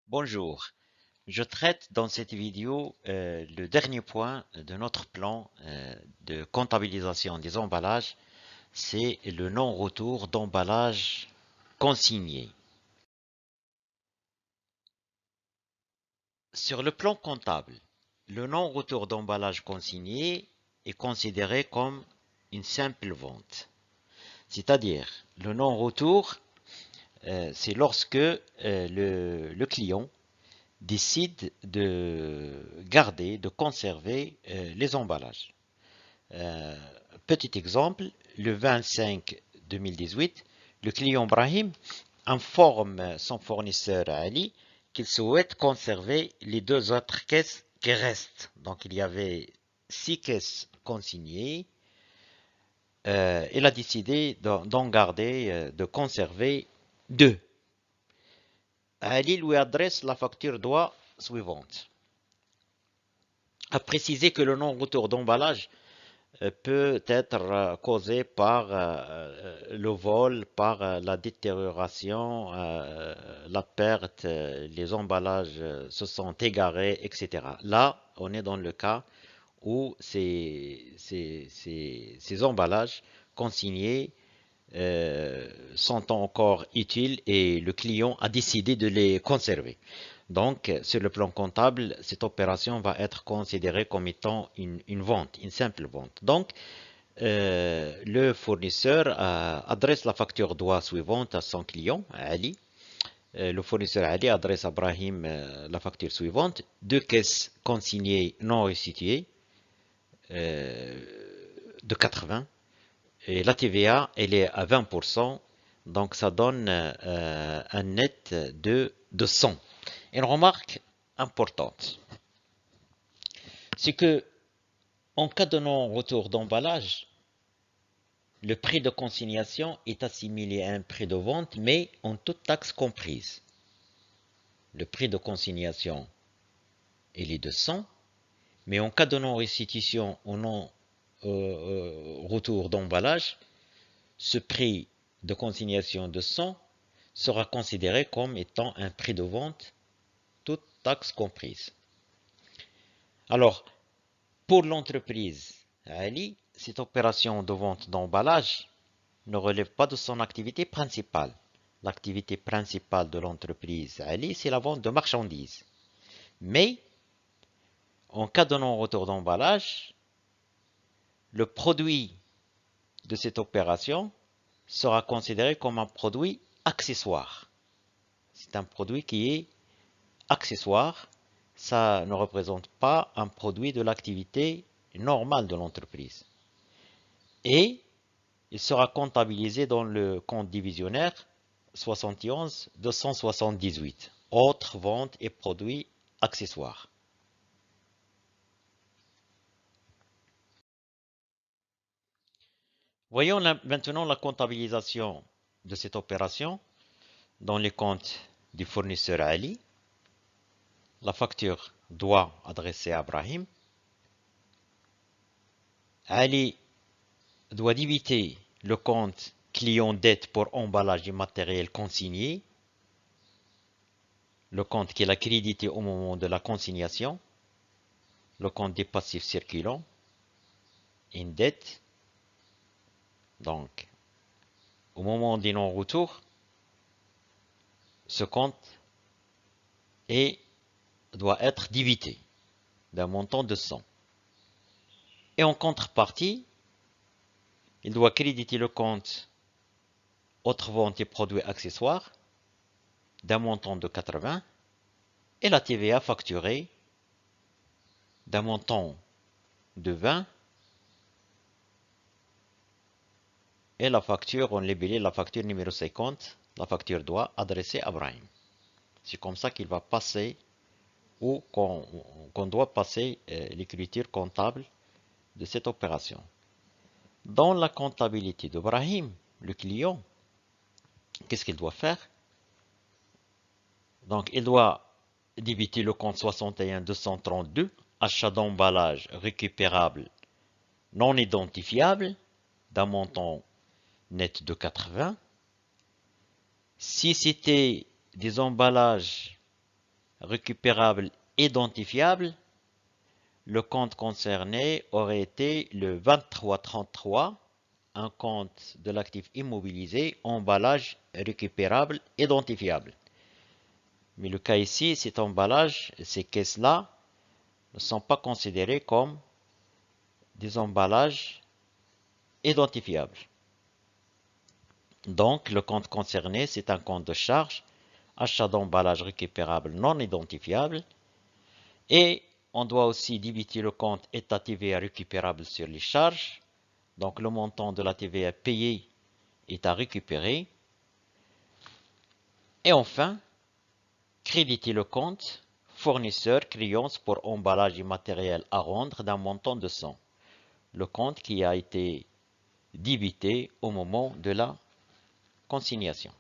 Bonjour, je traite dans cette vidéo le dernier point de notre plan de comptabilisation des emballages, c'est le non-retour d'emballage consigné. Sur le plan comptable, le non-retour d'emballage consigné est considéré comme une simple vente. C'est-à-dire, le non-retour, c'est lorsque le client décide de garder, de conserver les emballages. Euh, Petit exemple, le 25 2018, le client Brahim informe son fournisseur Ali qu'il souhaite conserver les deux autres caisses qui restent. Donc il y avait 6 caisses consignées. Il a décidé d'en garder, de conserver deux. Ali lui adresse la facture droit suivante. A précisé que le non-retour d'emballage peut être causé par le vol, par la détérioration, la perte, les emballages se sont égarés, etc. Là, on est dans le cas où ces emballages consignés sont encore utiles et le client a décidé de les conserver. Donc, sur le plan comptable, cette opération va être considérée comme étant une vente, une simple vente. Donc, le fournisseur adresse la facture droit suivante à son client, Ali. Le fournisseur Ali adresse à Brahim la facture suivante. Deux caisses consignées non restituées euh, de 80. Et la TVA, elle est à 20%. Donc, ça donne un net de 100. Une remarque importante, c'est que en cas de non-retour d'emballage, le prix de consignation est assimilé à un prix de vente, mais en toute taxe comprise. Le prix de consignation est de 100, mais en cas de non-restitution ou non-retour d'emballage, ce prix de consignation de 100 sera considéré comme étant un prix de vente, toute taxe comprise. Alors, pour l'entreprise Ali, cette opération de vente d'emballage ne relève pas de son activité principale. L'activité principale de l'entreprise Ali, c'est la vente de marchandises. Mais, en cas de non-retour d'emballage, le produit de cette opération sera considéré comme un produit accessoire. C'est un produit qui est accessoire. Ça ne représente pas un produit de l'activité normale de l'entreprise. Et il sera comptabilisé dans le compte divisionnaire 71 278. Autres ventes et produits accessoires. Voyons maintenant la comptabilisation de cette opération dans les comptes du fournisseur Ali. La facture doit adresser à Brahim. Ali doit débiter le compte client dette pour emballage du matériel consigné, le compte qu'il a crédité au moment de la consignation, le compte des passifs circulants, une dette. Donc, au moment des non-retours, ce compte doit être débité d'un montant de 100. Et en contrepartie, il doit créditer le compte autres ventes et produits accessoires d'un montant de 80 et la TVA facturée d'un montant de 20 et la facture, on labellé la facture numéro 50, la facture doit adresser à Brahim. C'est comme ça qu'il va passer ou qu'on doit passer l'écriture comptable de cette opération. Dans la comptabilité de Brahim, le client, qu'est-ce qu'il doit faire? Donc, il doit débiter le compte 61 232, achat d'emballage récupérable non identifiable, d'un montant net de 80. Si c'était des emballages récupérable identifiable, le compte concerné aurait été le 2333, un compte de l'actif immobilisé, emballage récupérable identifiable. Mais le cas ici, cet emballage, ces caisses-là, ne sont pas considérées comme des emballages identifiables. Donc, le compte concerné, c'est un compte de charge, achat d'emballage récupérable non identifiable, et on doit aussi débiter le compte état TVA récupérable sur les charges. Donc, le montant de la TVA payée est à récupérer. Et enfin, créditer le compte fournisseur créance pour emballage immatériel à rendre d'un montant de 100. Le compte qui a été débité au moment de la consignation.